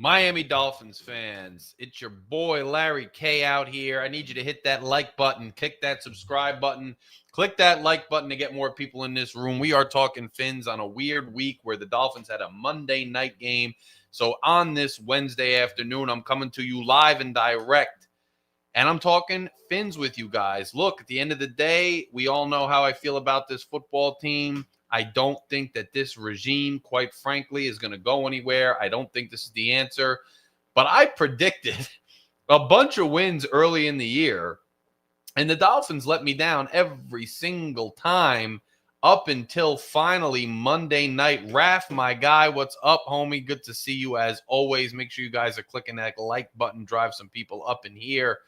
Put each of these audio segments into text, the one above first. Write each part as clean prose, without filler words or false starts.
Miami Dolphins fans, it's your boy Larry K out here. I need you to hit that like button, click that subscribe button, click that like button to get more people in this room. We are talking Fins on a weird week where the Dolphins had a Monday night game. So on this Wednesday afternoon, I'm coming to you live and direct, and I'm talking Fins with you guys. Look, at the end of the day, we all know how I feel about this football team. I don't think that this regime, quite frankly, is going to go anywhere. I don't think this is the answer. But I predicted a bunch of wins early in the year, and the Dolphins let me down every single time up until finally Monday night. Raph, my guy, what's up, homie? Good to see you as always. Make sure you guys are clicking that like button, drive some people up in here.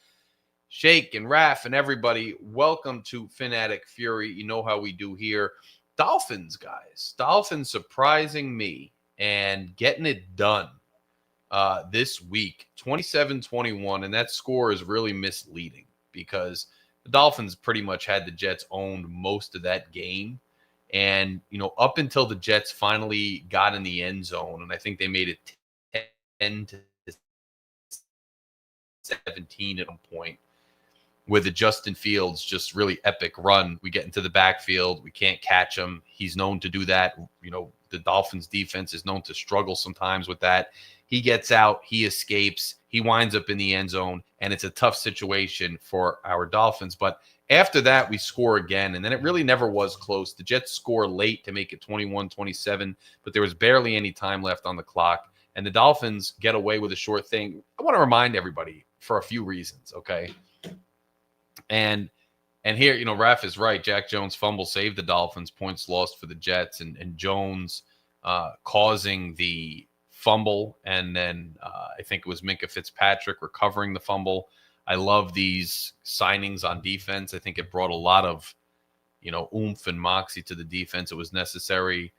Shake and Raph and everybody, welcome to Phin-Addict Fury. You know how we do here. Dolphins, guys. Dolphins surprising me and getting it done this week, 27-21, and that score is really misleading because the Dolphins pretty much had the Jets owned most of that game. And, up until the Jets finally got in the end zone, and I think they made it 10-17 at one point, with a Justin Fields just really epic run. We get into the backfield. We can't catch him. He's known to do that. The Dolphins defense is known to struggle sometimes with that. He gets out. He escapes. He winds up in the end zone, and it's a tough situation for our Dolphins. But after that, we score again, and then it really never was close. The Jets score late to make it 21-27, but there was barely any time left on the clock, and the Dolphins get away with a short thing. I want to remind everybody for a few reasons, okay? And here, Raph is right. Jack Jones' fumble saved the Dolphins. Points lost for the Jets, and Jones causing the fumble, and then I think it was Minkah Fitzpatrick recovering the fumble. I love these signings on defense. I think it brought a lot of, oomph and moxie to the defense. It was necessary.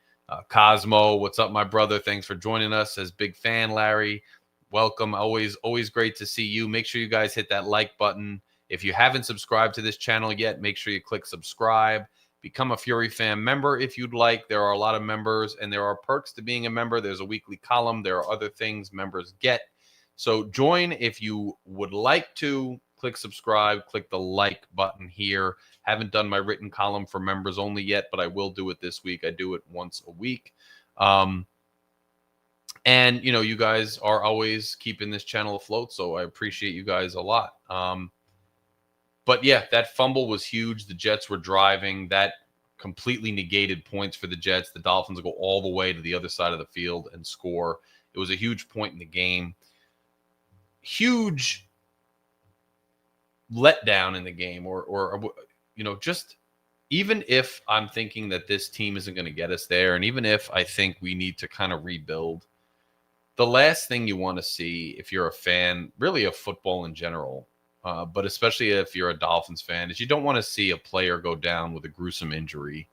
Cosmo, what's up, my brother? Thanks for joining us. As big fan, Larry. Welcome. Always great to see you. Make sure you guys hit that like button. If you haven't subscribed to this channel yet, make sure you click subscribe. Become a Fury Fan member if you'd like. There are a lot of members, and there are perks to being a member. There's a weekly column. There are other things members get. So join if you would like to. Click subscribe. Click the like button here. Haven't done my written column for members only yet, but I will do it this week. I do it once a week. And, you guys are always keeping this channel afloat, so I appreciate you guys a lot. But yeah, that fumble was huge. The Jets were driving. That completely negated points for the Jets. The Dolphins go all the way to the other side of the field and score. It was a huge point in the game. Huge letdown in the game, or just even if I'm thinking that this team isn't going to get us there, and even if I think we need to kind of rebuild, the last thing you want to see if you're a fan, really of football in general, but especially if you're a Dolphins fan, is you don't want to see a player go down with a gruesome injury.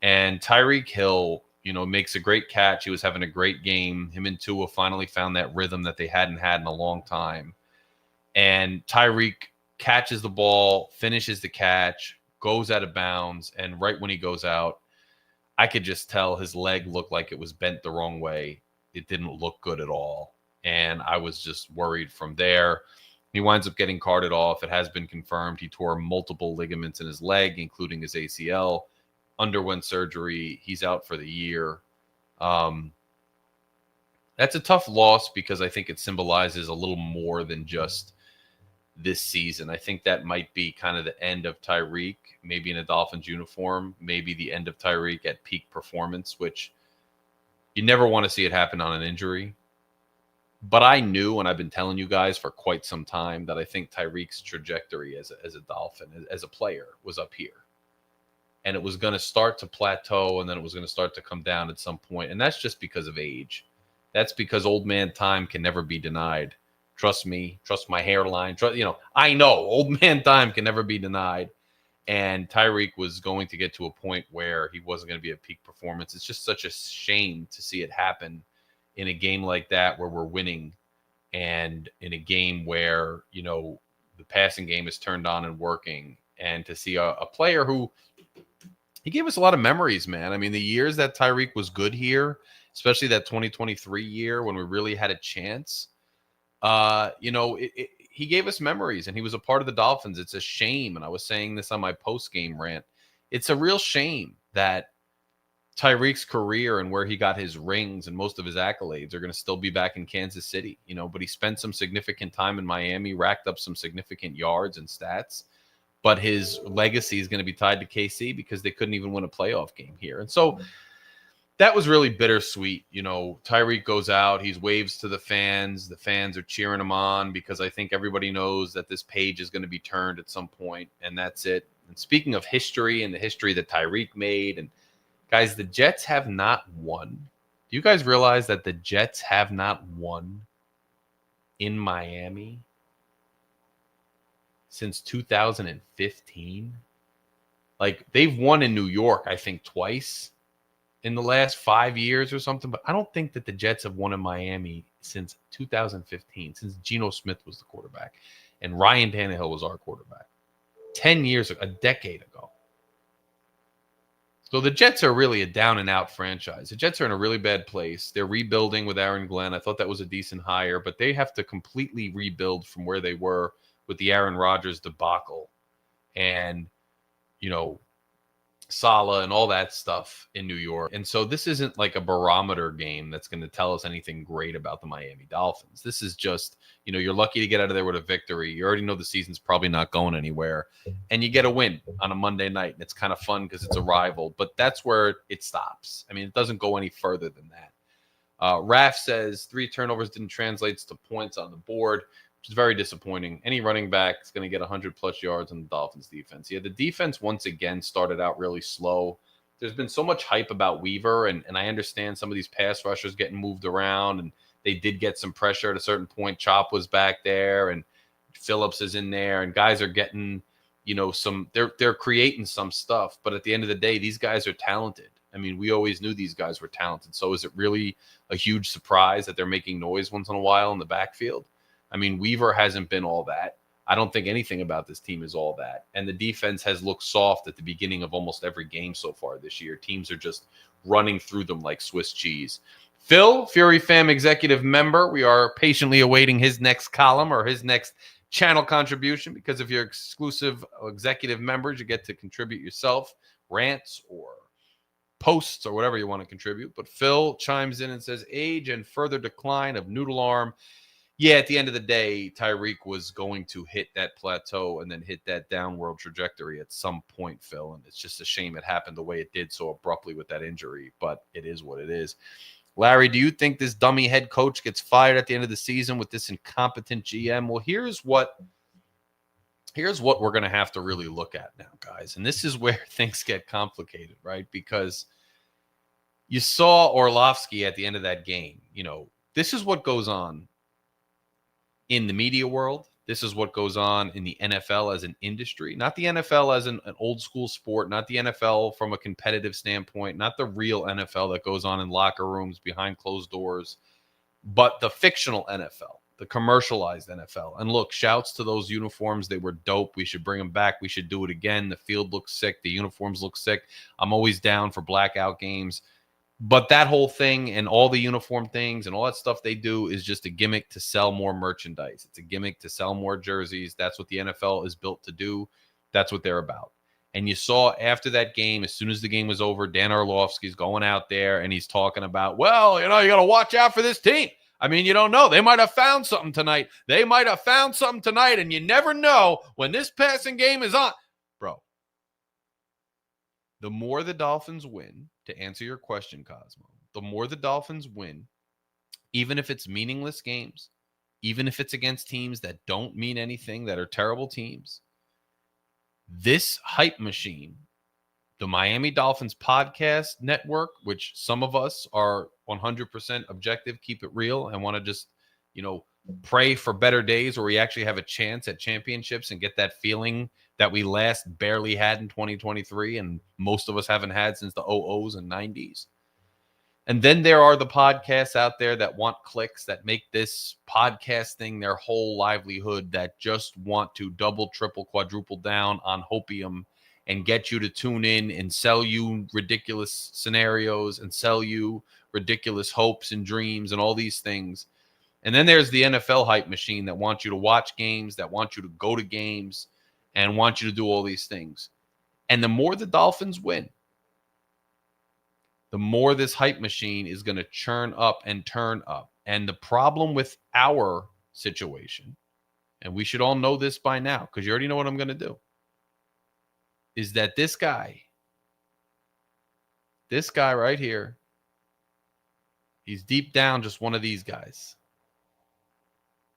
And Tyreek Hill, makes a great catch. He was having a great game. Him and Tua finally found that rhythm that they hadn't had in a long time. And Tyreek catches the ball, finishes the catch, goes out of bounds, and right when he goes out, I could just tell his leg looked like it was bent the wrong way. It didn't look good at all. And I was just worried from there. He winds up getting carted off. It has been confirmed he tore multiple ligaments in his leg, including his ACL, underwent surgery. He's out for the year. That's a tough loss because I think it symbolizes a little more than just this season. I think that might be kind of the end of Tyreek, maybe in a Dolphins uniform, maybe the end of Tyreek at peak performance, which you never want to see it happen on an injury. But I knew, and I've been telling you guys for quite some time, that I think Tyreek's trajectory as a Dolphin, as a player, was up here. And it was going to start to plateau, and then it was going to start to come down at some point. And that's just because of age. That's because old man time can never be denied. Trust me. Trust my hairline. I know old man time can never be denied. And Tyreek was going to get to a point where he wasn't going to be at peak performance. It's just such a shame to see it happen in a game like that where we're winning, and in a game where, the passing game is turned on and working, and to see a player who, he gave us a lot of memories, man. I mean, the years that Tyreek was good here especially that 2023 year when we really had a chance. He gave us memories, and he was a part of the Dolphins. It's a shame, and I was saying this on my post-game rant. It's a real shame that Tyreek's career and where he got his rings and most of his accolades are going to still be back in Kansas City, but he spent some significant time in Miami, racked up some significant yards and stats, but his legacy is going to be tied to KC because they couldn't even win a playoff game here. And so that was really bittersweet. Tyreek goes out, he waves to the fans are cheering him on because I think everybody knows that this page is going to be turned at some point, and that's it. And speaking of history and the history that Tyreek made, and guys, the Jets have not won. Do you guys realize that the Jets have not won in Miami since 2015? Like, they've won in New York, I think, twice in the last 5 years or something, but I don't think that the Jets have won in Miami since 2015, since Geno Smith was the quarterback and Ryan Tannehill was our quarterback. 10 years ago, a decade ago. So the Jets are really a down-and-out franchise. The Jets are in a really bad place. They're rebuilding with Aaron Glenn. I thought that was a decent hire, but they have to completely rebuild from where they were with the Aaron Rodgers debacle and, Saleh and all that stuff in New York. And so this isn't like a barometer game that's going to tell us anything great about the Miami Dolphins. This is just, you're lucky to get out of there with a victory. You already know the season's probably not going anywhere. And you get a win on a Monday night. And it's kind of fun because it's a rival. But that's where it stops. I mean, it doesn't go any further than that. Raf says 3 turnovers didn't translate to points on the board, which is very disappointing. Any running back is going to get 100-plus yards on the Dolphins' defense. Yeah, the defense, once again, started out really slow. There's been so much hype about Weaver, and I understand some of these pass rushers getting moved around, and they did get some pressure at a certain point. Chop was back there, and Phillips is in there, and guys are getting, they're creating some stuff. But at the end of the day, these guys are talented. I mean, we always knew these guys were talented. So is it really a huge surprise that they're making noise once in a while in the backfield? I mean, Weaver hasn't been all that. I don't think anything about this team is all that. And the defense has looked soft at the beginning of almost every game so far this year. Teams are just running through them like Swiss cheese. Phil, Fury Fam executive member, we are patiently awaiting his next column or his next channel contribution, because if you're exclusive executive members, you get to contribute yourself, rants or posts or whatever you want to contribute. But Phil chimes in and says, age and further decline of Noodle Arm. Yeah, at the end of the day, Tyreek was going to hit that plateau and then hit that downward trajectory at some point, Phil. And it's just a shame it happened the way it did so abruptly with that injury, but it is what it is. Larry, do you think this dummy head coach gets fired at the end of the season with this incompetent GM? Well, here's what we're going to have to really look at now, guys. And this is where things get complicated, right? Because you saw Orlovsky at the end of that game. This is what goes on in the media world. This is what goes on in the NFL as an industry, not the NFL as an old school sport, not the NFL from a competitive standpoint, not the real NFL that goes on in locker rooms behind closed doors, but the fictional NFL, the commercialized NFL. And look, shouts to those uniforms. They were dope. We should bring them back. We should do it again. The field looks sick. The uniforms look sick. I'm always down for blackout games. But that whole thing and all the uniform things and all that stuff they do is just a gimmick to sell more merchandise. It's a gimmick to sell more jerseys. That's what the NFL is built to do. That's what they're about. And you saw after that game, as soon as the game was over, Dan Orlovsky's going out there and he's talking about, well, you got to watch out for this team. I mean, you don't know. They might have found something tonight. And you never know when this passing game is on. Bro, the more the Dolphins win, to answer your question, Cosmo, the more the Dolphins win, even if it's meaningless games, even if it's against teams that don't mean anything, that are terrible teams, this hype machine, the Miami Dolphins podcast network, which some of us are 100% objective, keep it real, and want to just, pray for better days where we actually have a chance at championships and get that feeling that we last barely had in 2023 and most of us haven't had since the 00s and 90s. And then there are the podcasts out there that want clicks, that make this podcast thing their whole livelihood, that just want to double, triple, quadruple down on hopium and get you to tune in and sell you ridiculous scenarios and sell you ridiculous hopes and dreams and all these things. And then there's the NFL hype machine that wants you to watch games, that wants you to go to games, and wants you to do all these things. And the more the Dolphins win, the more this hype machine is going to churn up and turn up. And the problem with our situation, and we should all know this by now because you already know what I'm going to do, is that this guy right here, he's deep down just one of these guys.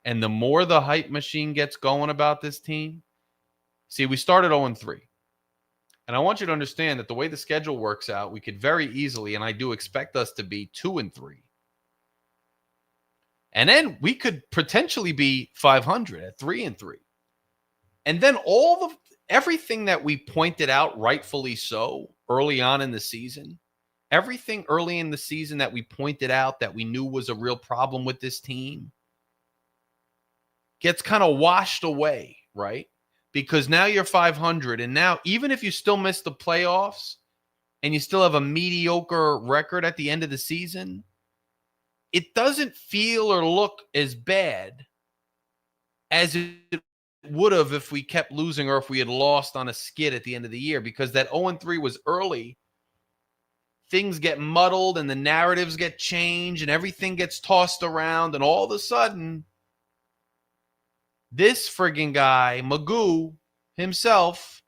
And the more the hype machine gets going about this team, see, we started 0-3. And I want you to understand that the way the schedule works out, we could very easily, and I do expect us to be 2-3. And then we could potentially be 500 at 3-3. And then everything that we pointed out, rightfully so, early on in the season, everything early in the season that we pointed out that we knew was a real problem with this team gets kind of washed away, right? Because now you're 500, and now even if you still miss the playoffs and you still have a mediocre record at the end of the season, it doesn't feel or look as bad as it would have if we kept losing or if we had lost on a skid at the end of the year, because that 0-3 was early. Things get muddled and the narratives get changed and everything gets tossed around, and all of a sudden, this friggin' guy, Magoo himself,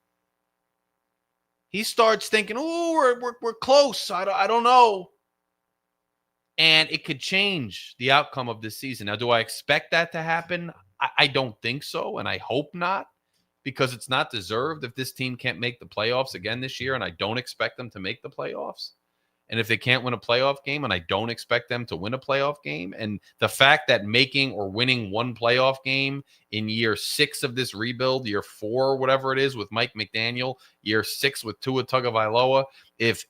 he starts thinking, "Oh, we're close. I don't know," and it could change the outcome of this season. Now, do I expect that to happen? I don't think so, and I hope not, because it's not deserved if this team can't make the playoffs again this year, and I don't expect them to make the playoffs. And if they can't win a playoff game, and I don't expect them to win a playoff game, and the fact that making or winning one playoff game in year 6 of this rebuild, year 4, whatever it is with Mike McDaniel, year 6 with Tua Tagovailoa, if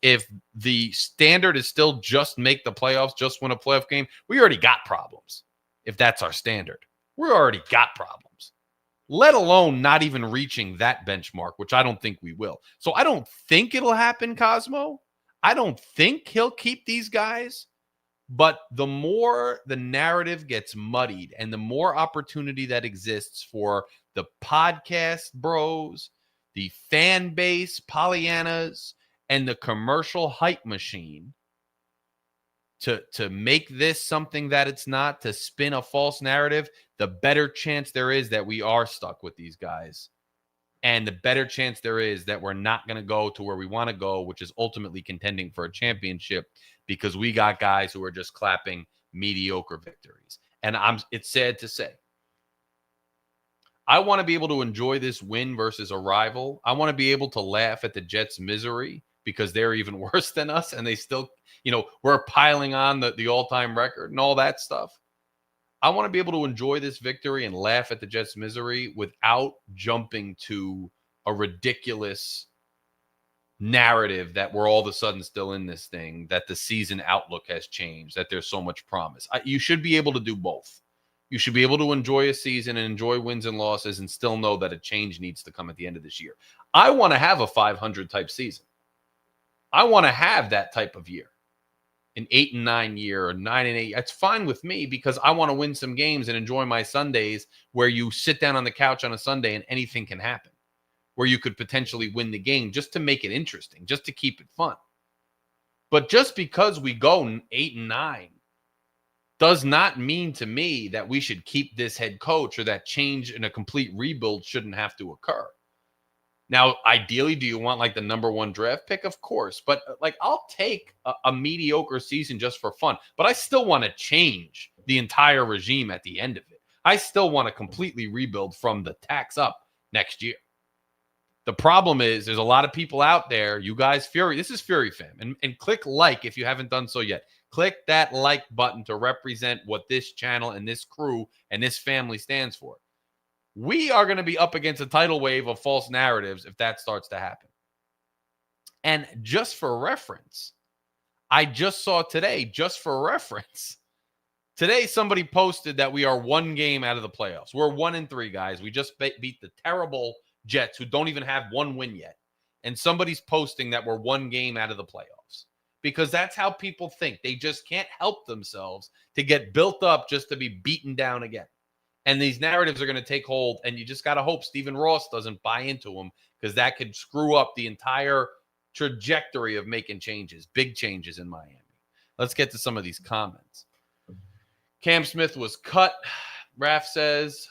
the standard is still just make the playoffs, just win a playoff game, we already got problems. If that's our standard, we already got problems, let alone not even reaching that benchmark, which I don't think we will. So I don't think it'll happen, Cosmo. I don't think he'll keep these guys, but the more the narrative gets muddied and the more opportunity that exists for the podcast bros, the fan base, Pollyannas, and the commercial hype machine to make this something that it's not, to spin a false narrative, the better chance there is that we are stuck with these guys. And the better chance there is that we're not going to go to where we want to go, which is ultimately contending for a championship, because we got guys who are just clapping mediocre victories. And it's sad to say, I want to be able to enjoy this win versus a rival. I want to be able to laugh at the Jets' misery because they're even worse than us, and they still, we're piling on the all-time record and all that stuff. I want to be able to enjoy this victory and laugh at the Jets' misery without jumping to a ridiculous narrative that we're all of a sudden still in this thing, that the season outlook has changed, that there's so much promise. You should be able to do both. You should be able to enjoy a season and enjoy wins and losses and still know that a change needs to come at the end of this year. I want to have a 500 type season. I want to have that type of year. An 8-9 year or 9-8. That's fine with me because I want to win some games and enjoy my Sundays where you sit down on the couch on a Sunday and anything can happen, where you could potentially win the game just to make it interesting, just to keep it fun. But just because we go 8-9 does not mean to me that we should keep this head coach or that change in a complete rebuild shouldn't have to occur. Now, ideally, do you want like the number 1 draft pick? Of course. But I'll take a mediocre season just for fun. But I still want to change the entire regime at the end of it. I still want to completely rebuild from the tax up next year. The problem is there's a lot of people out there, you guys, Fury. This is Fury Fam. And click like if you haven't done so yet. Click that like button to represent what this channel and this crew and this family stands for. We are going to be up against a tidal wave of false narratives if that starts to happen. And just for reference, I just saw today, today somebody posted that we are 1 game out of the playoffs. We're 1-3, guys. We just beat the terrible Jets who don't even have 1 win yet. And somebody's posting that we're 1 game out of the playoffs. because that's how people think. They just can't help themselves to get built up just to be beaten down again. And these narratives are going to take hold, and you just got to hope Stephen Ross doesn't buy into them, because that could screw up the entire trajectory of making changes, big changes in Miami. Let's get to some of these comments. Cam Smith was cut, Raf says.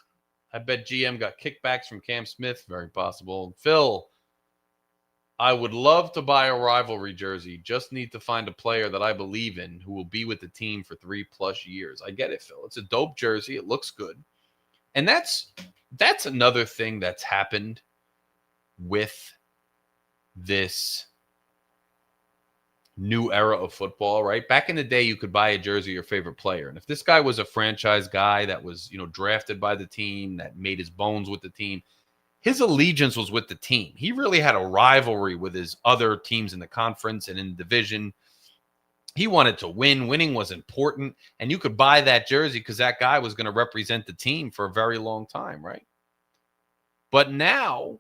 I bet GM got kickbacks from Cam Smith. Very possible. Phil, I would love to buy a rivalry jersey. Just need to find a player that I believe in who will be with the team for 3+ years. I get it, Phil. It's a dope jersey. It looks good. And that's another thing that's happened with this new era of football, right? Back in the day, you could buy a jersey of your favorite player. And if this guy was a franchise guy that was, drafted by the team, that made his bones with the team, his allegiance was with the team. He really had a rivalry with his other teams in the conference and in the division. He wanted to win. Winning was important. And you could buy that jersey because that guy was going to represent the team for a very long time, right? But now,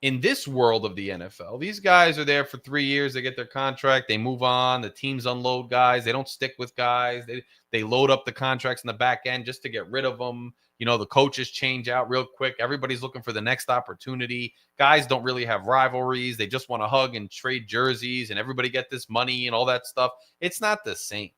in this world of the NFL, these guys are there for 3 years. They get their contract. They move on. The teams unload guys. They don't stick with guys. They load up the contracts in the back end just to get rid of them. The coaches change out real quick. Everybody's looking for the next opportunity. Guys don't really have rivalries. They just want to hug and trade jerseys, and everybody get this money and all that stuff. It's not the same.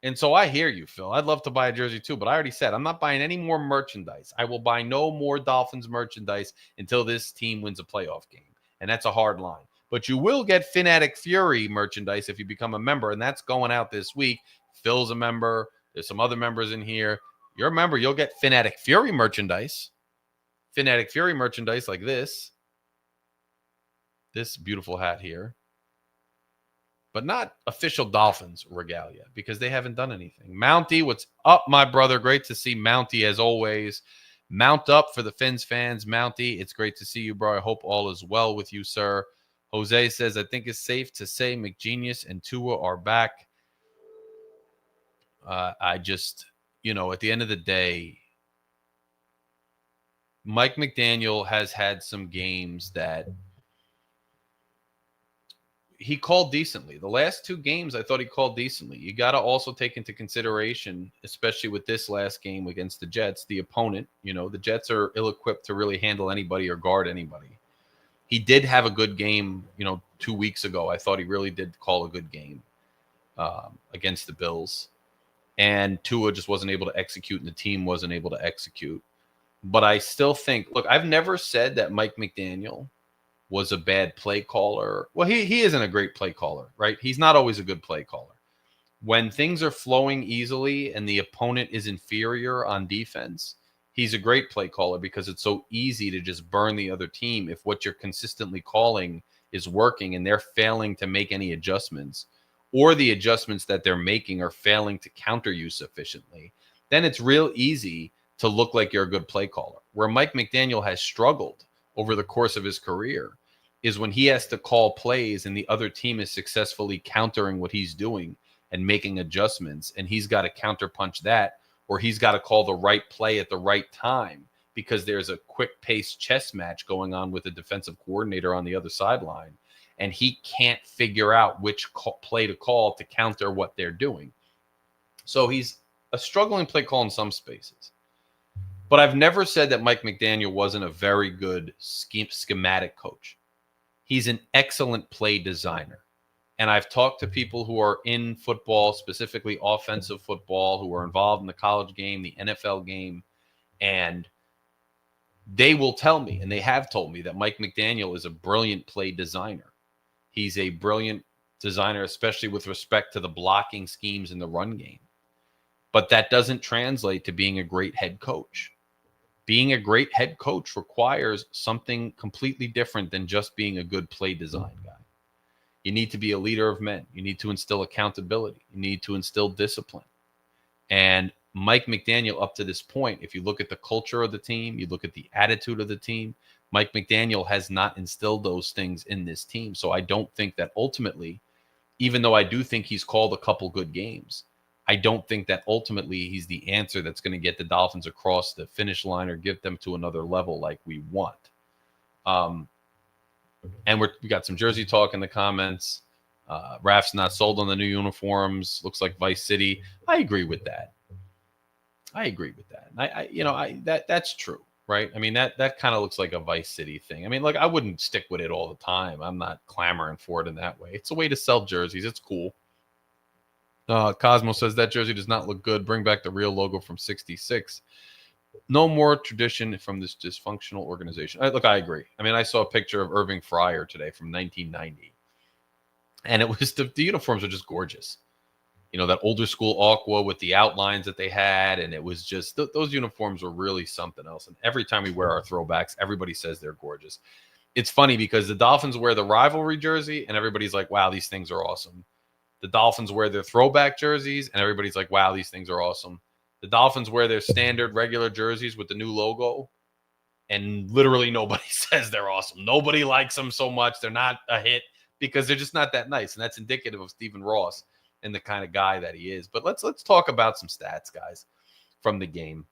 And so I hear you, Phil. I'd love to buy a jersey too, but I already said I'm not buying any more merchandise. I will buy no more Dolphins merchandise until this team wins a playoff game. And that's a hard line. But you will get Phin-Addict Fury merchandise if you become a member, and that's going out this week. Phil's a member. There's some other members in here. You're a member, you'll get Phin-Addict Fury merchandise. Phin-Addict Fury merchandise like this. This beautiful hat here. But not official Dolphins regalia because they haven't done anything. Mountie, what's up, my brother? Great to see Mountie as always. Mount up for the Fins fans. Mountie, it's great to see you, bro. I hope all is well with you, sir. Jose says, I think it's safe to say McGenius and Tua are back. I just, at the end of the day, Mike McDaniel has had some games that he called decently. The last 2 games, I thought he called decently. You got to also take into consideration, especially with this last game against the Jets, the opponent. The Jets are ill-equipped to really handle anybody or guard anybody. He did have a good game, 2 weeks ago. I thought he really did call a good game against the Bills. And Tua just wasn't able to execute, and the team wasn't able to execute. But I still think, look, I've never said that Mike McDaniel was a bad play caller. Well, he isn't a great play caller, right? He's not always a good play caller. When things are flowing easily and the opponent is inferior on defense, he's a great play caller because it's so easy to just burn the other team if what you're consistently calling is working and they're failing to make any adjustments, or the adjustments that they're making are failing to counter you sufficiently. Then it's real easy to look like you're a good play caller. Where Mike McDaniel has struggled over the course of his career is when he has to call plays and the other team is successfully countering what he's doing and making adjustments, and he's got to counterpunch that, or he's got to call the right play at the right time because there's a quick-paced chess match going on with the defensive coordinator on the other sideline, and he can't figure out which play to call to counter what they're doing. So he's a struggling play call in some spaces. But I've never said that Mike McDaniel wasn't a very good schematic coach. He's an excellent play designer. And I've talked to people who are in football, specifically offensive football, who are involved in the college game, the NFL game, and they will tell me, and they have told me, that Mike McDaniel is a brilliant play designer. He's a brilliant designer, especially with respect to the blocking schemes in the run game. But that doesn't translate to being a great head coach. Being a great head coach requires something completely different than just being a good play design guy. You need to be a leader of men. You need to instill accountability. You need to instill discipline. And Mike McDaniel, up to this point, if you look at the culture of the team, you look at the attitude of the team, Mike McDaniel has not instilled those things in this team. So I don't think that ultimately, even though I do think he's called a couple good games, I don't think that ultimately he's the answer that's going to get the Dolphins across the finish line or get them to another level like we want. And we got some jersey talk in the comments. Raf's not sold on the new uniforms. Looks like Vice City. I agree with that. That's true, right? I mean, that kind of looks like a Vice City thing. I mean, like I wouldn't stick with it all the time. I'm not clamoring for it in that way. It's a way to sell jerseys. It's cool. Cosmo says that jersey does not look good. Bring back the real logo from '66. No more tradition from this dysfunctional organization. Look, I agree. I mean, I saw a picture of Irving Fryer today from 1990, and it was the uniforms are just gorgeous. You know, that older school aqua with the outlines that they had, and it was just those uniforms were really something else. And every time we wear our throwbacks, everybody says they're gorgeous. It's funny because the Dolphins wear the rivalry jersey, and everybody's like, "Wow, these things are awesome." The Dolphins wear their throwback jerseys, and everybody's like, "Wow, these things are awesome." The Dolphins wear their standard regular jerseys with the new logo, and literally nobody says they're awesome. Nobody likes them so much. They're not a hit because they're just not that nice, and that's indicative of Stephen Ross and the kind of guy that he is. But let's talk about some stats, guys, from the game.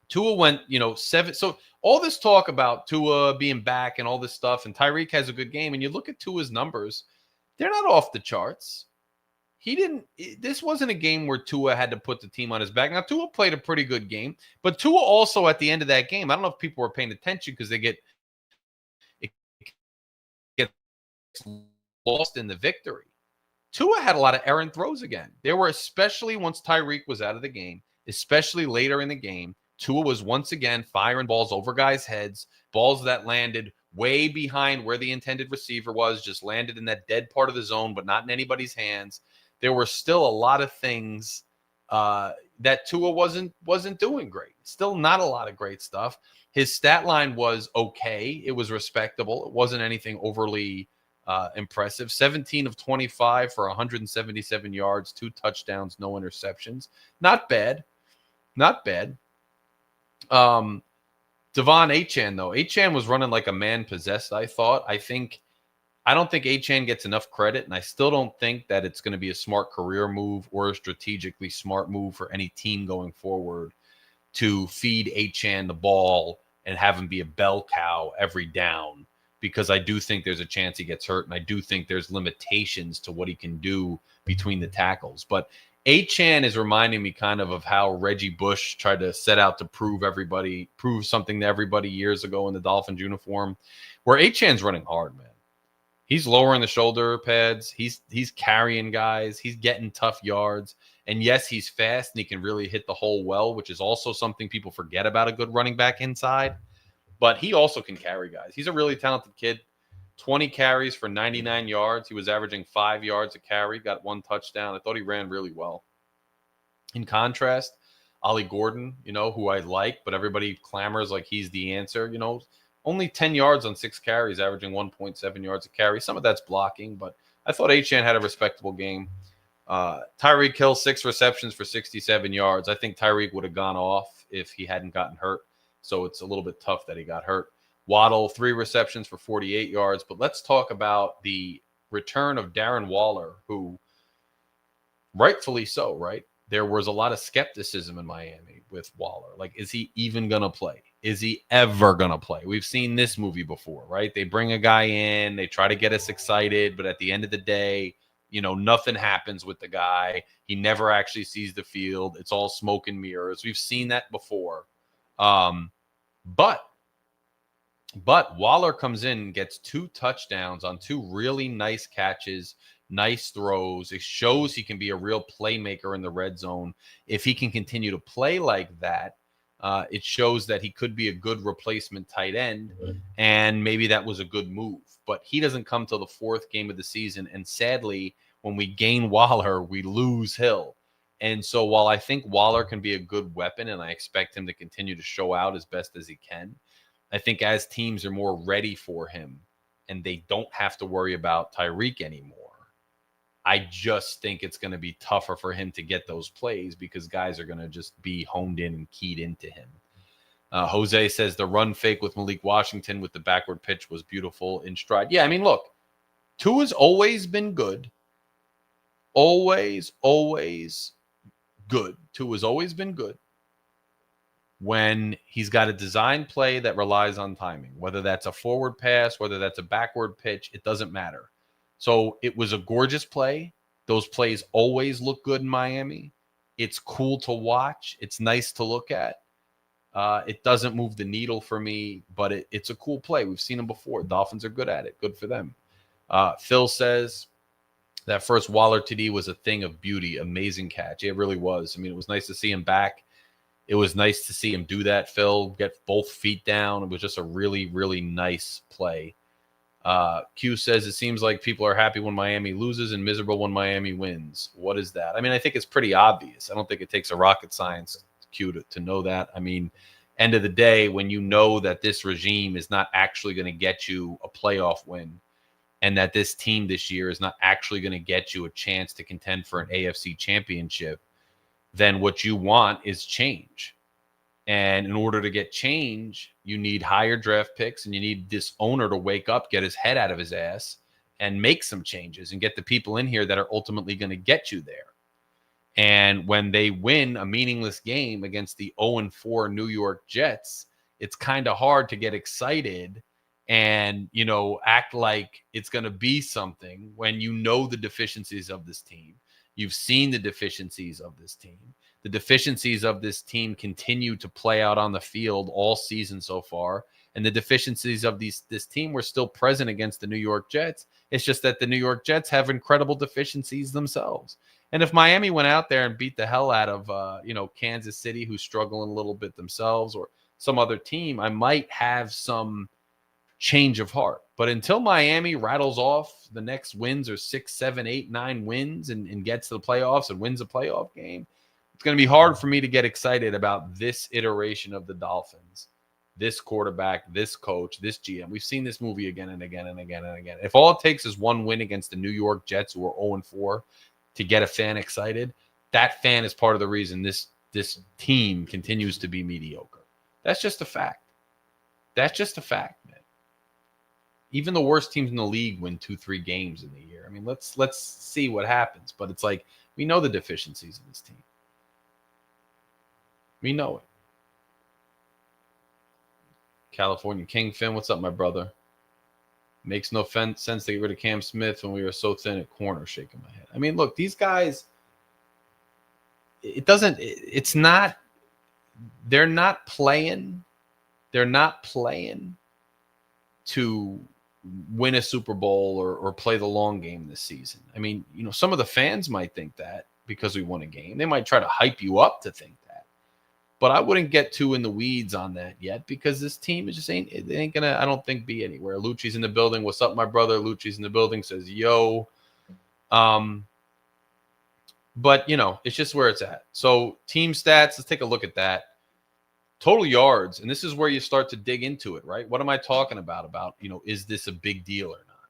Tua went, 7. So all this talk about Tua being back and all this stuff, and Tyreek has a good game, and you look at Tua's numbers, they're not off the charts. This wasn't a game where Tua had to put the team on his back. Now, Tua played a pretty good game, but Tua also at the end of that game, I don't know if people were paying attention because it gets lost in the victory. Tua had a lot of errant throws again. There were, especially once Tyreek was out of the game, especially later in the game, Tua was once again firing balls over guys' heads, balls that landed way behind where the intended receiver was, just landed in that dead part of the zone, but not in anybody's hands. There were still a lot of things that Tua wasn't doing great. Still not a lot of great stuff. His stat line was okay. It was respectable. It wasn't anything overly impressive. 17 of 25 for 177 yards, 2 touchdowns, no interceptions. Not bad. Not bad. Devon Achane, though. Achane was running like a man possessed, I thought. I don't think Achane gets enough credit, and I still don't think that it's going to be a smart career move or a strategically smart move for any team going forward to feed Achane the ball and have him be a bell cow every down, because I do think there's a chance he gets hurt, and I do think there's limitations to what he can do between the tackles. But Achane is reminding me kind of how Reggie Bush tried to set out to prove something to everybody years ago in the Dolphins uniform, where Achane's running hard, man. He's lowering the shoulder pads. He's carrying guys. He's getting tough yards. And yes, he's fast and he can really hit the hole well, which is also something people forget about a good running back inside. But he also can carry guys. He's a really talented kid. 20 carries for 99 yards. He was averaging 5 yards a carry, got 1 touchdown. I thought he ran really well. In contrast, Ollie Gordon, who I like, but everybody clamors like he's the answer, only 10 yards on 6 carries, averaging 1.7 yards a carry. Some of that's blocking, but I thought Achane had a respectable game. Tyreek Hill, 6 receptions for 67 yards. I think Tyreek would have gone off if he hadn't gotten hurt, so it's a little bit tough that he got hurt. Waddle, 3 receptions for 48 yards. But let's talk about the return of Darren Waller, who rightfully so, right? There was a lot of skepticism in Miami with Waller. Like, is he even going to play? Is he ever going to play? We've seen this movie before, right? They bring a guy in, they try to get us excited, but at the end of the day, nothing happens with the guy. He never actually sees the field. It's all smoke and mirrors. We've seen that before. But Waller comes in and gets 2 touchdowns on 2 really nice catches, nice throws. It shows he can be a real playmaker in the red zone. If he can continue to play like that, it shows that he could be a good replacement tight end, and maybe that was a good move. But he doesn't come till the 4th game of the season, and sadly, when we gain Waller, we lose Hill. And so while I think Waller can be a good weapon, and I expect him to continue to show out as best as he can, I think as teams are more ready for him and they don't have to worry about Tyreek anymore, I just think it's going to be tougher for him to get those plays because guys are going to just be honed in and keyed into him. Jose says the run fake with Malik Washington with the backward pitch was beautiful in stride. Yeah, I mean, look, Tua's always been good. Always good. Tua's always been good. when he's got a design play that relies on timing, whether that's a forward pass, whether that's a backward pitch, it doesn't matter. So it was a gorgeous play. Those plays always look good in Miami. It's cool to watch. It's nice to look at. It doesn't move the needle for me, but it's a cool play. We've seen them before. Dolphins are good at it. Good for them. Phil says that first Waller TD was a thing of beauty. Amazing catch. It really was. I mean, it was nice to see him back. It was nice to see him do that, Phil, get both feet down. It was just a really, really nice play. Q says it seems like people are happy when Miami loses and miserable when Miami wins. What is that? I mean, I think it's pretty obvious. I don't think it takes a rocket science, Q, to know that. I mean, end of the day, when you know that this regime is not actually going to get you a playoff win and that this team this year is not actually going to get you a chance to contend for an AFC championship, then what you want is change. And in order to get change, you need higher draft picks and you need this owner to wake up, get his head out of his ass and make some changes and get the people in here that are ultimately going to get you there. And when they win a meaningless game against the 0-4 New York Jets, it's kind of hard to get excited and, you know, act like it's going to be something when you know the deficiencies of this team. You've seen the deficiencies of this team. The deficiencies of this team continue to play out on the field all season so far. And the deficiencies of this team were still present against the New York Jets. It's just that the New York Jets have incredible deficiencies themselves. And if Miami went out there and beat the hell out of, Kansas City, who's struggling a little bit themselves, or some other team, I might have some change of heart. But until Miami rattles off the next wins or 6, 7, 8, 9 wins and gets to the playoffs and wins a playoff game, it's going to be hard for me to get excited about this iteration of the Dolphins, this quarterback, this coach, this GM. We've seen this movie again and again and again and again. If all it takes is one win against the New York Jets, who are 0-4, to get a fan excited, that fan is part of the reason this team continues to be mediocre. That's just a fact. That's just a fact, man. Even the worst teams in the league win 2-3 games in the year. I mean, let's see what happens. But it's like, we know the deficiencies of this team. We know it. California King Finn, what's up, my brother? Makes no sense to get rid of Cam Smith when we were so thin at corner, shaking my head. I mean, look, these guys, they're not playing to win a Super Bowl or play the long game this season. I mean, some of the fans might think that because we won a game. They might try to hype you up to think that. But I wouldn't get too in the weeds on that yet because this team is ain't going to, I don't think, be anywhere. Lucci's in the building. What's up, my brother? Lucci's in the building, says, yo. But, it's just where it's at. So team stats, let's take a look at that. Total yards, and this is where you start to dig into it, right? What am I talking about? Is this a big deal or not?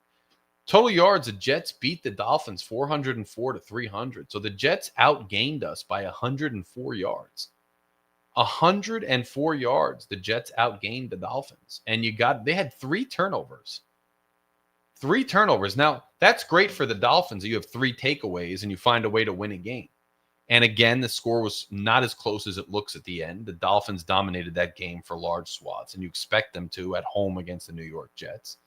Total yards, the Jets beat the Dolphins 404-300. So the Jets outgained us by 104 yards. 104 yards. The Jets outgained the Dolphins. And they had 3 turnovers. 3 turnovers. Now, that's great for the Dolphins. You have 3 takeaways and you find a way to win a game. And again, the score was not as close as it looks at the end. The Dolphins dominated that game for large swaths, and you expect them to at home against the New York Jets.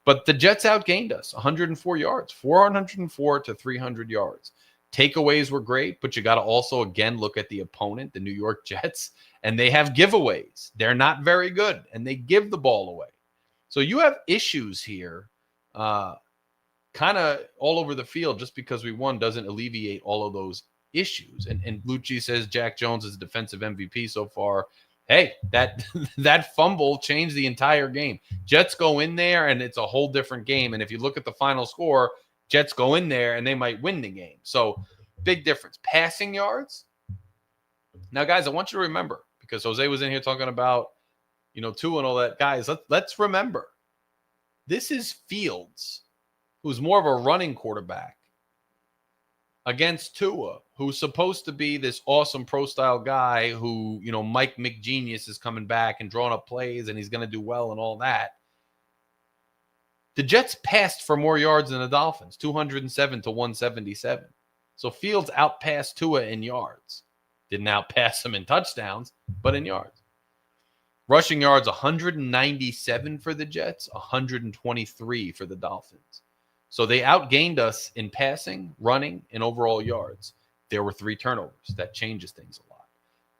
But the Jets outgained us 104 yards, 404-300 yards. Takeaways were great, but you got to also, again, look at the opponent, the New York Jets, and they have giveaways. They're not very good, and they give the ball away. So you have issues here kind of all over the field. Just because we won doesn't alleviate all of those issues. And Lucci says Jack Jones is a defensive MVP so far. Hey, that fumble changed the entire game. Jets go in there, and it's a whole different game. And if you look at the final score, Jets go in there and they might win the game. So big difference. Passing yards. Now, guys, I want you to remember, because Jose was in here talking about, Tua and all that. Guys, let's remember, this is Fields, who's more of a running quarterback, against Tua, who's supposed to be this awesome pro-style guy who, Mike McGenius is coming back and drawing up plays and he's going to do well and all that. The Jets passed for more yards than the Dolphins, 207-177. So Fields outpassed Tua in yards. Didn't outpass him in touchdowns, but in yards. Rushing yards, 197 for the Jets, 123 for the Dolphins. So they outgained us in passing, running, and overall yards. There were 3 turnovers. That changes things a lot.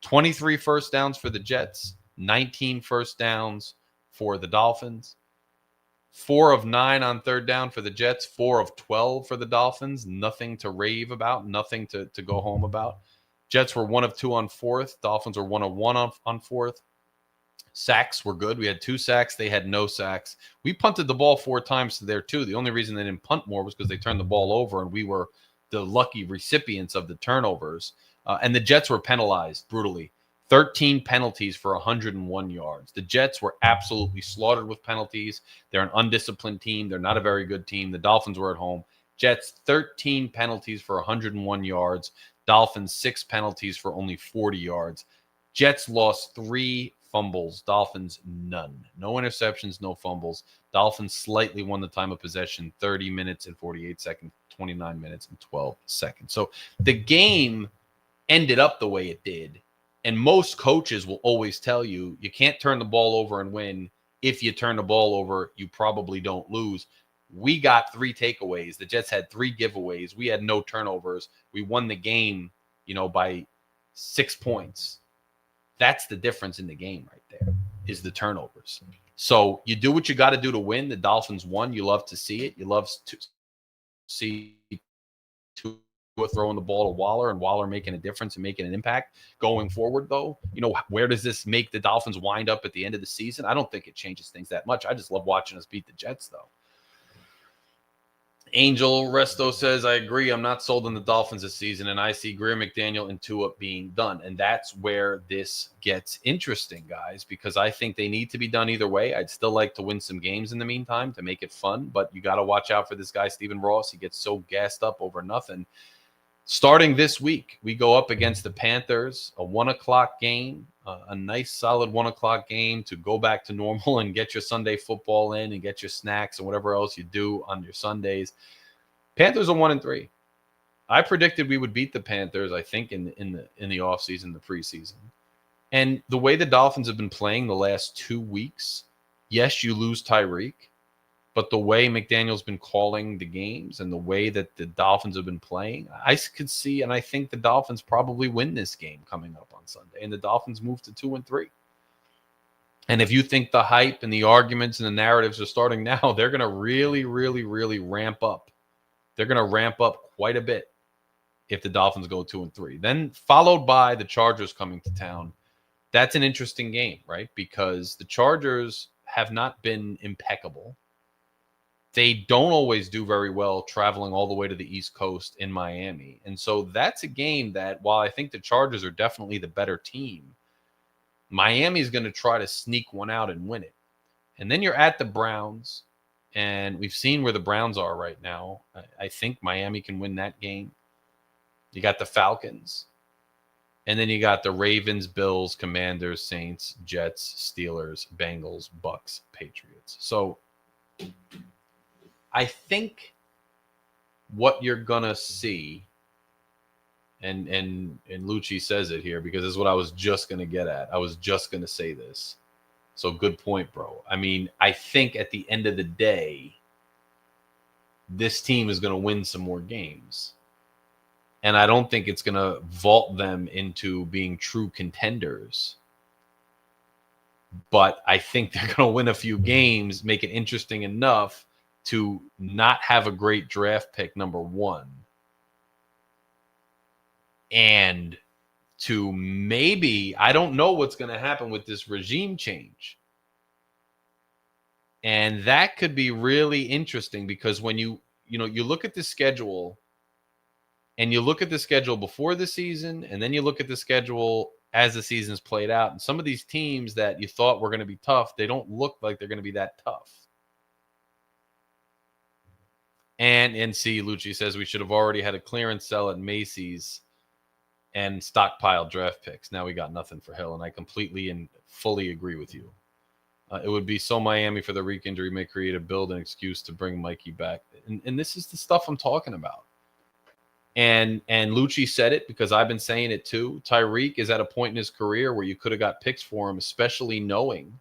23 first downs for the Jets, 19 first downs for the Dolphins. 4 of 9 on third down for the Jets, 4 of 12 for the Dolphins. Nothing to rave about, nothing to go home about. Jets were 1 of 2 on fourth. Dolphins were 1 of 1 on fourth. Sacks were good. We had 2 sacks. They had no sacks. We punted the ball 4 times to there, too. The only reason they didn't punt more was because they turned the ball over, and we were the lucky recipients of the turnovers. And the Jets were penalized brutally. 13 penalties for 101 yards. The Jets were absolutely slaughtered with penalties. They're an undisciplined team. They're not a very good team. The Dolphins were at home. Jets, 13 penalties for 101 yards. Dolphins, 6 penalties for only 40 yards. Jets lost 3 fumbles. Dolphins, none. No interceptions, no fumbles. Dolphins slightly won the time of possession, 30 minutes and 48 seconds, 29 minutes and 12 seconds. So the game ended up the way it did. And most coaches will always tell you, you can't turn the ball over and win. If you turn the ball over, you probably don't lose. We got 3 takeaways. The Jets had 3 giveaways. We had no turnovers. We won the game, by 6 points. That's the difference in the game right there, is the turnovers. So you do what you got to do to win. The Dolphins won. You love to see it. You love to see Tua throwing the ball to Waller and Waller making a difference and making an impact. Going forward, though, where does this make the Dolphins wind up at the end of the season? I don't think it changes things that much. I just love watching us beat the Jets, though. Angel Resto says, I agree. I'm not sold on the Dolphins this season, and I see Greer, McDaniel, and Tua being done. And that's where this gets interesting, guys, because I think they need to be done either way. I'd still like to win some games in the meantime to make it fun, but you got to watch out for this guy, Stephen Ross. He gets so gassed up over nothing. Starting this week, we go up against the Panthers, a 1 o'clock game, a nice solid 1 o'clock game to go back to normal and get your Sunday football in and get your snacks and whatever else you do on your Sundays. Panthers are 1-3. I predicted we would beat the Panthers, I think, in the offseason, the preseason. And the way the Dolphins have been playing the last 2 weeks, yes, you lose Tyreek, but the way McDaniel's been calling the games and the way that the Dolphins have been playing, I could see, and I think the Dolphins probably win this game coming up on Sunday, and the Dolphins move to 2-3. And if you think the hype and the arguments and the narratives are starting now, they're going to really, really, really ramp up. They're going to ramp up quite a bit if the Dolphins go 2-3. Then followed by the Chargers coming to town. That's an interesting game, right? Because the Chargers have not been impeccable. They don't always do very well traveling all the way to the East Coast in Miami. And so that's a game that, while I think the Chargers are definitely the better team, Miami is going to try to sneak one out and win it. And then you're at the Browns, and we've seen where the Browns are right now. I think Miami can win that game. You got the Falcons. And then you got the Ravens, Bills, Commanders, Saints, Jets, Steelers, Bengals, Bucks, Patriots. So I think what you're going to see, and Lucci says it here because this is what I was just going to get at. I was just going to say this. So good point, bro. I mean, I think at the end of the day, this team is going to win some more games. And I don't think it's going to vault them into being true contenders. But I think they're going to win a few games, make it interesting enough to not have a great draft pick, number one, and to maybe, I don't know what's going to happen with this regime change. And that could be really interesting because when you look at the schedule and you look at the schedule before the season and then you look at the schedule as the season's played out, and some of these teams that you thought were going to be tough, they don't look like they're going to be that tough. And NC Lucci says we should have already had a clearance sell at Macy's and stockpile draft picks. Now we got nothing for Hill, and I completely and fully agree with you. It would be so Miami for the Reek injury may create a build and excuse to bring Mikey back. And this is the stuff I'm talking about. And Lucci said it because I've been saying it too. Tyreek is at a point in his career where you could have got picks for him, especially knowing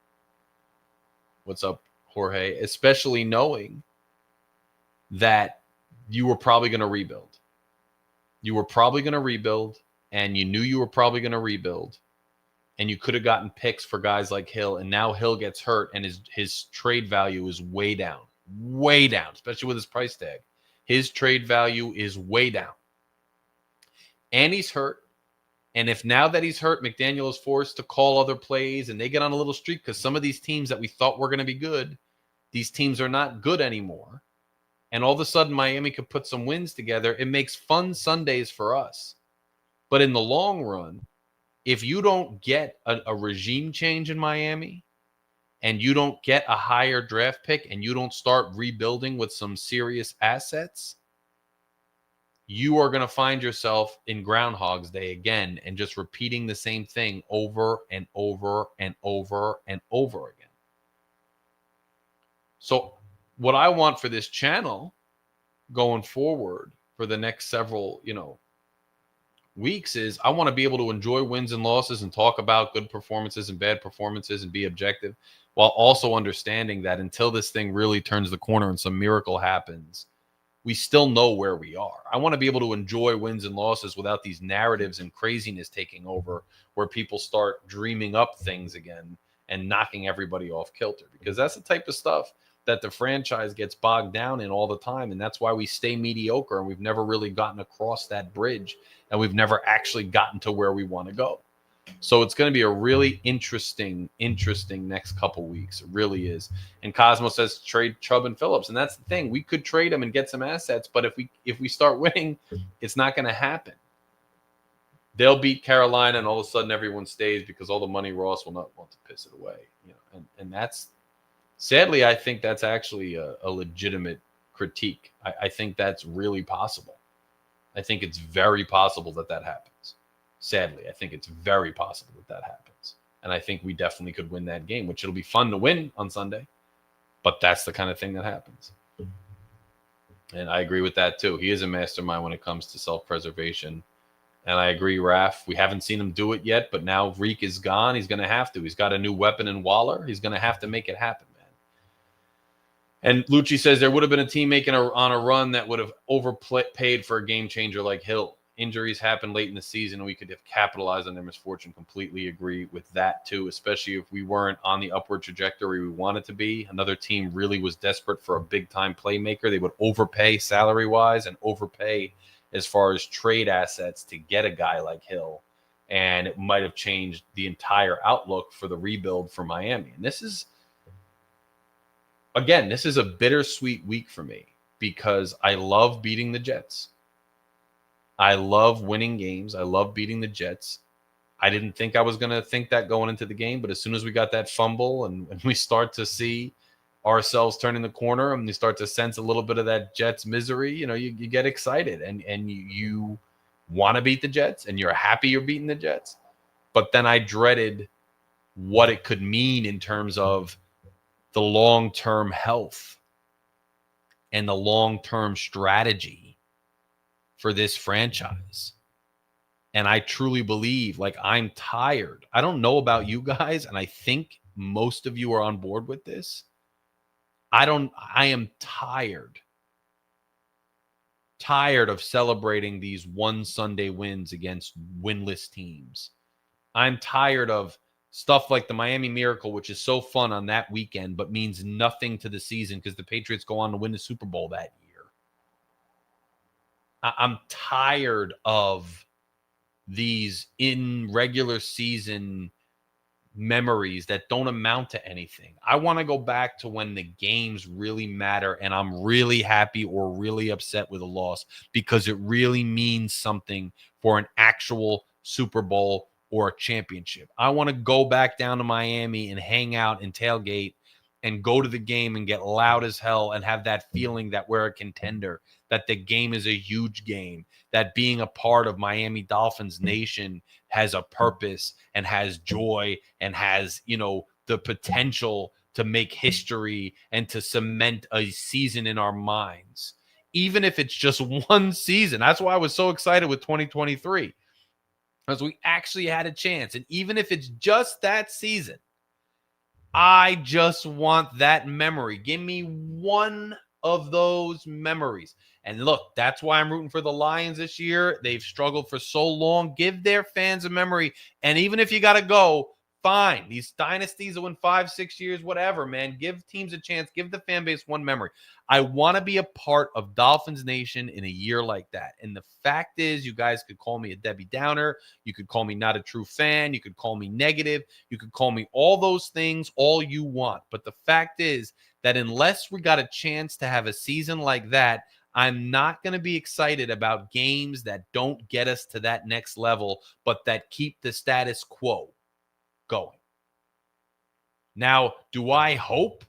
what's up, Jorge, especially knowing that you were probably going to rebuild. You were probably going to rebuild, and you knew you were probably going to rebuild, and you could have gotten picks for guys like Hill, and now Hill gets hurt, and his trade value is way down, especially with his price tag. His trade value is way down. And he's hurt. And if now that he's hurt, McDaniel is forced to call other plays and they get on a little streak because some of these teams that we thought were going to be good, these teams are not good anymore. And all of a sudden, Miami could put some wins together. It makes fun Sundays for us. But in the long run, if you don't get a regime change in Miami and you don't get a higher draft pick and you don't start rebuilding with some serious assets, you are going to find yourself in Groundhog's Day again and just repeating the same thing over and over and over and over again. So what I want for this channel going forward for the next several, weeks is I want to be able to enjoy wins and losses and talk about good performances and bad performances and be objective while also understanding that until this thing really turns the corner and some miracle happens, we still know where we are. I want to be able to enjoy wins and losses without these narratives and craziness taking over where people start dreaming up things again and knocking everybody off kilter, because that's the type of stuff that the franchise gets bogged down in all the time. And that's why we stay mediocre and we've never really gotten across that bridge and we've never actually gotten to where we want to go. So it's going to be a really interesting next couple weeks. It really is. And Cosmo says trade Chubb and Phillips. And that's the thing. We could trade them and get some assets, but if we start winning, it's not going to happen. They'll beat Carolina and all of a sudden everyone stays because all the money Ross will not want to piss it away. And that's sadly, I think that's actually a legitimate critique. I think that's really possible. I think it's very possible that happens. Sadly, I think it's very possible that happens. And I think we definitely could win that game, which it'll be fun to win on Sunday. But that's the kind of thing that happens. And I agree with that, too. He is a mastermind when it comes to self-preservation. And I agree, Raph. We haven't seen him do it yet, but now Reek is gone. He's going to have to. He's got a new weapon in Waller. He's going to have to make it happen, man. And Lucci says there would have been a team making on a run that would have overpaid for a game changer like Hill. Injuries happened late in the season, and we could have capitalized on their misfortune. Completely agree with that, too, especially if we weren't on the upward trajectory we wanted to be. Another team really was desperate for a big-time playmaker. They would overpay salary-wise and overpay as far as trade assets to get a guy like Hill, and it might have changed the entire outlook for the rebuild for Miami. And this is a bittersweet week for me because I love beating the Jets. I love winning games. I love beating the Jets. I didn't think I was going to think that going into the game, but as soon as we got that fumble and we start to see ourselves turning the corner and you start to sense a little bit of that Jets misery, you get excited and you want to beat the Jets and you're happy you're beating the Jets. But then I dreaded what it could mean in terms of the long-term health and the long-term strategy for this franchise. And I truly believe, I'm tired. I don't know about you guys, and I think most of you are on board with this. I am tired of celebrating these one Sunday wins against winless teams. I'm tired of stuff like the Miami Miracle, which is so fun on that weekend, but means nothing to the season because the Patriots go on to win the Super Bowl that year. I'm tired of these in regular season memories that don't amount to anything. I want to go back to when the games really matter and I'm really happy or really upset with a loss because it really means something for an actual Super Bowl or a championship. I want to go back down to Miami and hang out and tailgate and go to the game and get loud as hell and have that feeling that we're a contender, that the game is a huge game, that being a part of Miami Dolphins Nation has a purpose and has joy and has, the potential to make history and to cement a season in our minds. even if it's just one season. That's why I was so excited with 2023, because we actually had a chance. And even if it's just that season, I just want that memory. Give me one of those memories. And look, that's why I'm rooting for the Lions this year. They've struggled for so long. Give their fans a memory. And even if you got to go, fine. These dynasties will win 5-6 years, whatever, man. Give teams a chance. Give the fan base one memory. I want to be a part of Dolphins Nation in a year like that. And the fact is, you guys could call me a Debbie Downer. You could call me not a true fan. You could call me negative. You could call me all those things, all you want. But the fact is that unless we got a chance to have a season like that, I'm not going to be excited about games that don't get us to that next level, but that keep the status quo going. Now, do I hope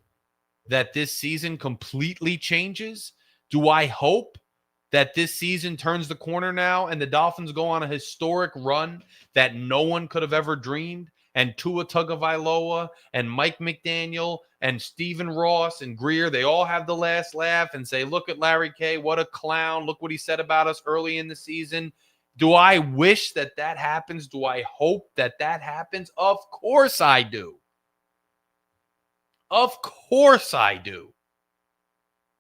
that this season completely changes? Do I hope that this season turns the corner now and the Dolphins go on a historic run that no one could have ever dreamed? And Tua Tagovailoa and Mike McDaniel and Stephen Ross and Greer, they all have the last laugh and say, look at Larry K, what a clown. Look what he said about us early in the season. Do I wish that that happens? Do I hope that that happens? Of course I do. Of course I do.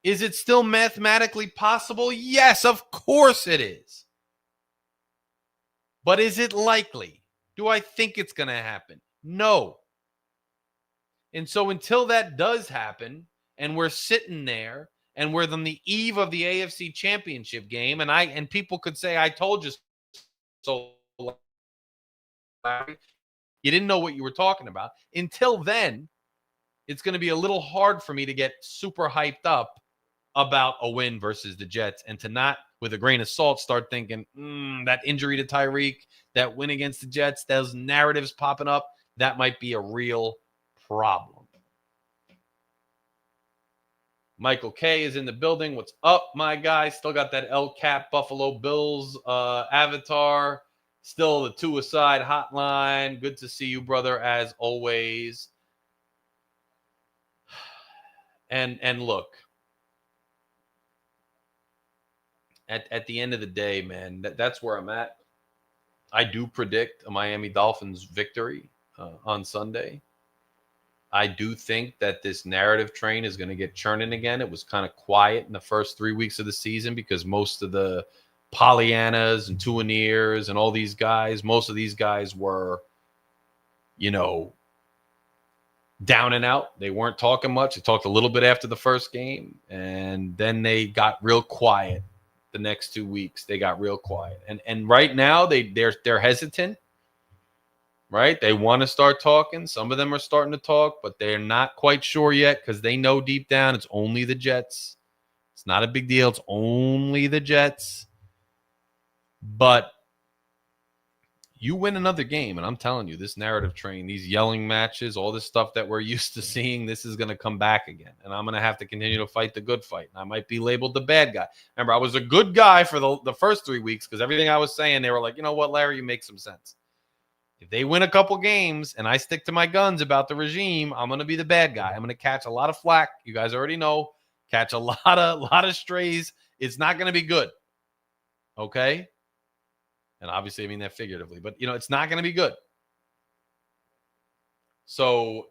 Is it still mathematically possible? Yes, of course it is. But is it likely? Do I think it's going to happen? No. And so until that does happen, and we're sitting there, and we're on the eve of the AFC Championship game, and people could say, I told you so, Larry. You didn't know what you were talking about. Until then, it's going to be a little hard for me to get super hyped up about a win versus the Jets, and to not, with a grain of salt, start thinking, that injury to Tyreek, that win against the Jets, those narratives popping up, that might be a real problem. Michael K is in the building. What's up, my guy? Still got that El Cap Buffalo Bills avatar. Still the two-a-side hotline. Good to see you, brother, as always. And look, at the end of the day, man, that's where I'm at. I do predict a Miami Dolphins victory on Sunday. I do think that this narrative train is going to get churning again. It was kind of quiet in the first 3 weeks of the season because most of the Pollyannas and Tuaniers and all these guys, most of these guys were, down and out. They weren't talking much. They talked a little bit after the first game, and then they got real quiet. The next 2 weeks, they got real quiet. And right now, they're hesitant, right? They want to start talking. Some of them are starting to talk, but they're not quite sure yet because they know deep down it's only the Jets. It's not a big deal. It's only the Jets. But you win another game, and I'm telling you, this narrative train, these yelling matches, all this stuff that we're used to seeing, this is going to come back again. And I'm going to have to continue to fight the good fight. And I might be labeled the bad guy. Remember, I was a good guy for the first 3 weeks because everything I was saying, they were like, you know what, Larry, you make some sense. If they win a couple games and I stick to my guns about the regime, I'm going to be the bad guy. I'm going to catch a lot of flack. You guys already know. Catch a lot of strays. It's not going to be good. Okay? And obviously, I mean that figuratively. But, it's not going to be good. So,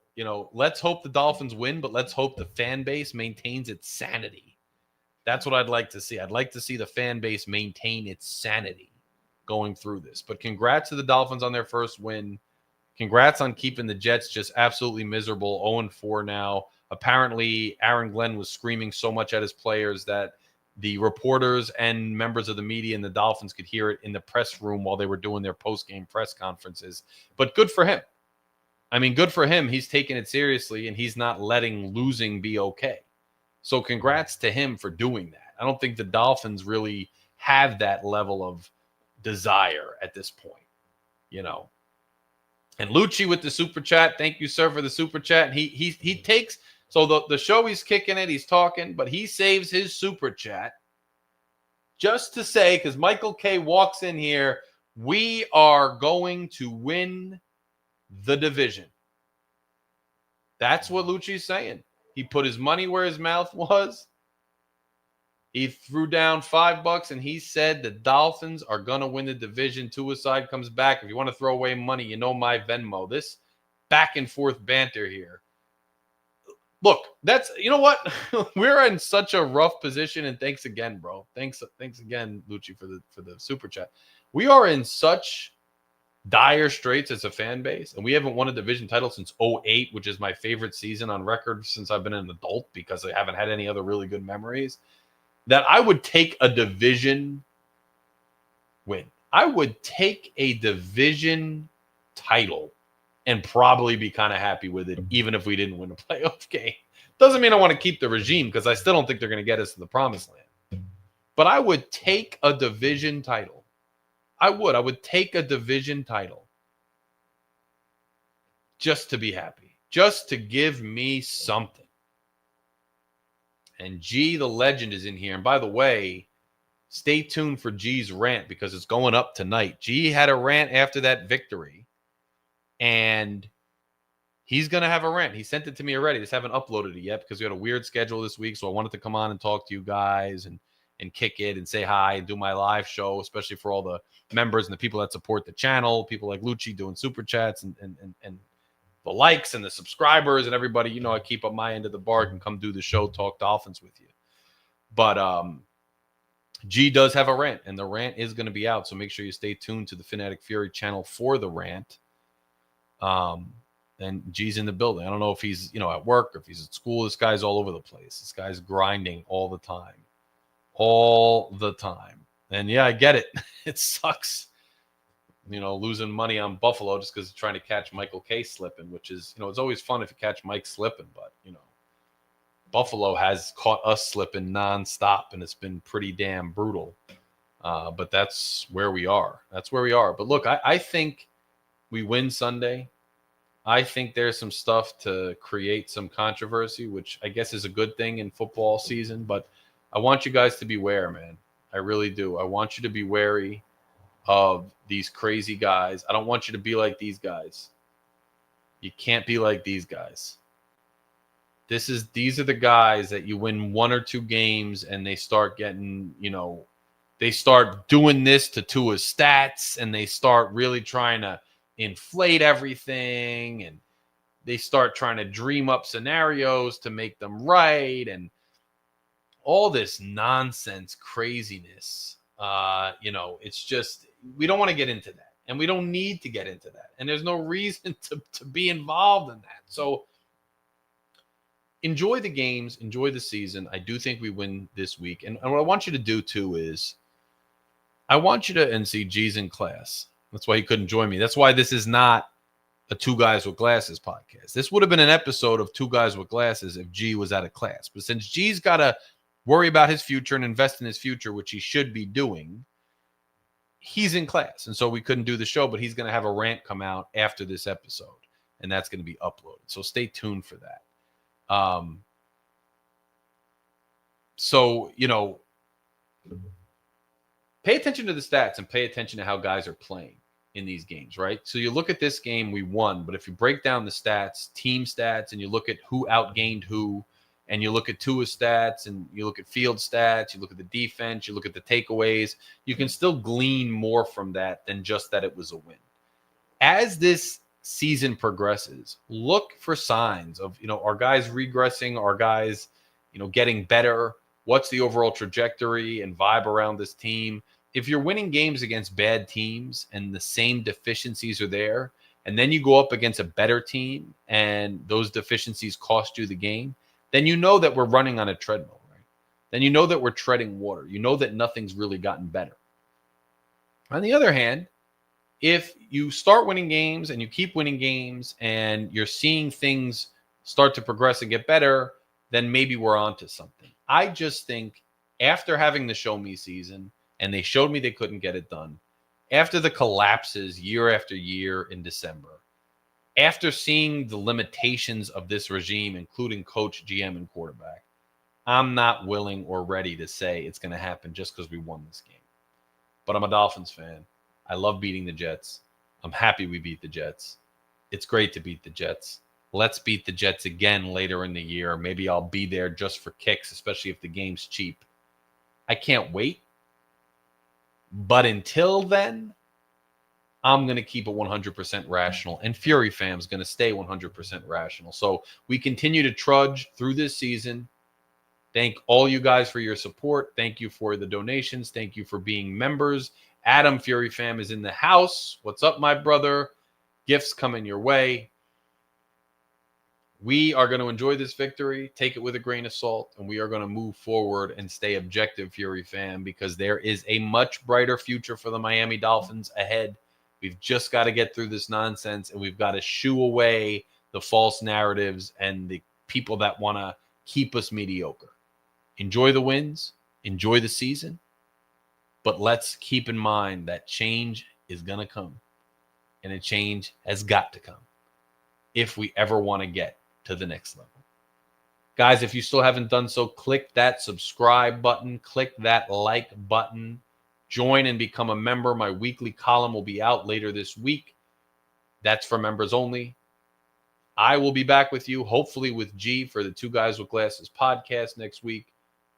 let's hope the Dolphins win, but let's hope the fan base maintains its sanity. That's what I'd like to see. I'd like to see the fan base maintain its sanity going through this. But congrats to the Dolphins on their first win. Congrats on keeping the Jets just absolutely miserable, 0-4 now. Apparently, Aaron Glenn was screaming so much at his players that the reporters and members of the media and the Dolphins could hear it in the press room while they were doing their post-game press conferences. But good for him. I mean, good for him. He's taking it seriously, and he's not letting losing be okay. So congrats to him for doing that. I don't think the Dolphins really have that level of desire at this point, And Lucci with the super chat. Thank you, sir, for the super chat. He takes – so the show, he's kicking it, he's talking, but he saves his super chat just to say, because Michael K walks in here, we are going to win the division. That's what Lucci's saying. He put his money where his mouth was. He threw down $5 and he said the Dolphins are going to win the division. Tua side comes back. If you want to throw away money, you know my Venmo. This back and forth banter here. Look, that's, you know what? We're in such a rough position, and thanks again, bro. Thanks again, Lucci, for the super chat. We are in such dire straits as a fan base, and we haven't won a division title since '08, which is my favorite season on record since I've been an adult because I haven't had any other really good memories, that I would take a division win. I would take a division title and probably be kind of happy with it, even if we didn't win a playoff game. Doesn't mean I want to keep the regime because I still don't think they're going to get us to the promised land. But I would take a division title. I would take a division title just to be happy, just to give me something. And G, the legend, is in here. And by the way, stay tuned for G's rant because it's going up tonight. G had a rant after that victory, and he's going to have a rant. He sent it to me already. Just haven't uploaded it yet because we had a weird schedule this week. So I wanted to come on and talk to you guys and kick it and say hi and do my live show, especially for all the members and the people that support the channel, people like Lucci doing super chats and the likes and the subscribers and everybody. You know, I keep up my end of the bargain, come do the show, talk Dolphins with you. But G does have a rant, and the rant is going to be out. So make sure you stay tuned to the Phin-Addict Fury channel for the rant. And G's in the building. I don't know if he's, at work or if he's at school. This guy's all over the place. This guy's grinding all the time. All the time. And yeah, I get it. It sucks, losing money on Buffalo just because trying to catch Michael K slipping, which is, it's always fun if you catch Mike slipping, but, Buffalo has caught us slipping nonstop, and it's been pretty damn brutal. But that's where we are. That's where we are. But look, I think we win Sunday. I think there's some stuff to create some controversy, which I guess is a good thing in football season. But I want you guys to beware, man. I really do. I want you to be wary of these crazy guys. I don't want you to be like these guys. You can't be like these guys. These are the guys that you win one or two games and they start getting, they start doing this to Tua's stats, and they start really trying to inflate everything, and they start trying to dream up scenarios to make them right, and all this nonsense craziness. It's just, we don't want to get into that, and we don't need to get into that, and there's no reason to be involved in that. So enjoy the games, enjoy the season. I do think we win this week, and what I want you to do too is I want you to, and see, G's in class. That's why he couldn't join me. That's why this is not a Two Guys with Glasses podcast. This would have been an episode of Two Guys with Glasses if G was out of class. But since G's got to worry about his future and invest in his future, which he should be doing, he's in class. And so we couldn't do the show, but he's going to have a rant come out after this episode, and that's going to be uploaded. So stay tuned for that. Pay attention to the stats and pay attention to how guys are playing in these games, right? So you look at this game, we won, but if you break down the stats, team stats, and you look at who outgained who, and you look at Tua's stats, and you look at field stats, you look at the defense, you look at the takeaways, you can still glean more from that than just that it was a win. As this season progresses, look for signs of, are guys regressing? Are guys, getting better? What's the overall trajectory and vibe around this team? If you're winning games against bad teams and the same deficiencies are there, and then you go up against a better team and those deficiencies cost you the game, then you know that we're running on a treadmill, right? Then you know that we're treading water. You know that nothing's really gotten better. On the other hand, if you start winning games and you keep winning games and you're seeing things start to progress and get better, then maybe we're onto something. I just think after having the show me season, and they showed me they couldn't get it done, after the collapses year after year in December, after seeing the limitations of this regime, including coach, GM, and quarterback, I'm not willing or ready to say it's going to happen just because we won this game. But I'm a Dolphins fan. I love beating the Jets. I'm happy we beat the Jets. It's great to beat the Jets. Let's beat the Jets again later in the year. Maybe I'll be there just for kicks, especially if the game's cheap. I can't wait. But until then, I'm going to keep it 100% rational. And Fury Fam's going to stay 100% rational. So we continue to trudge through this season. Thank all you guys for your support. Thank you for the donations. Thank you for being members. Adam Fury Fam is in the house. What's up, my brother? Gifts coming your way. We are going to enjoy this victory, take it with a grain of salt, and we are going to move forward and stay objective, Fury Fam, because there is a much brighter future for the Miami Dolphins ahead. We've just got to get through this nonsense, and we've got to shoo away the false narratives and the people that want to keep us mediocre. Enjoy the wins, enjoy the season, but let's keep in mind that change is going to come, and a change has got to come if we ever want to get to the next level. Guys, if you still haven't done so, click that subscribe button, click that like button, join and become a member. My weekly column will be out later this week. That's for members only. I will be back with you, hopefully with G, for the Two Guys with Glasses podcast next week.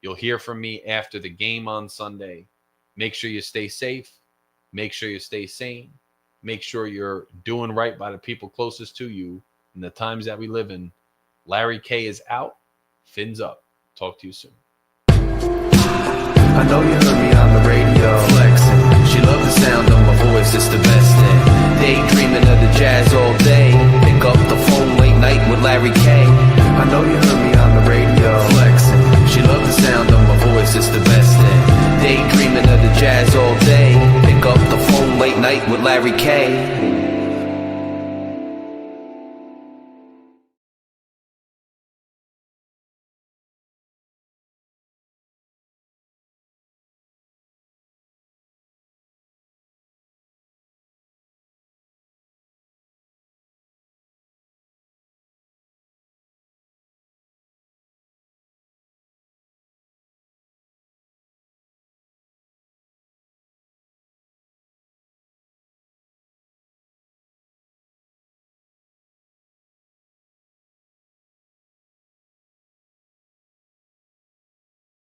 You'll hear from me after the game on Sunday. Make sure you stay safe. Make sure you stay sane. Make sure you're doing right by the people closest to you in the times that we live in. Larry K is out. Fins up. Talk to you soon. I know you heard me on the radio flexing. She loved the sound of my voice, it's the best thing. Daydreaming of the jazz all day. Pick up the phone late night with Larry K. I know you heard me on the radio flexing. She loved the sound of my voice, it's the best thing. Daydreaming of the jazz all day. Pick up the phone late night with Larry K.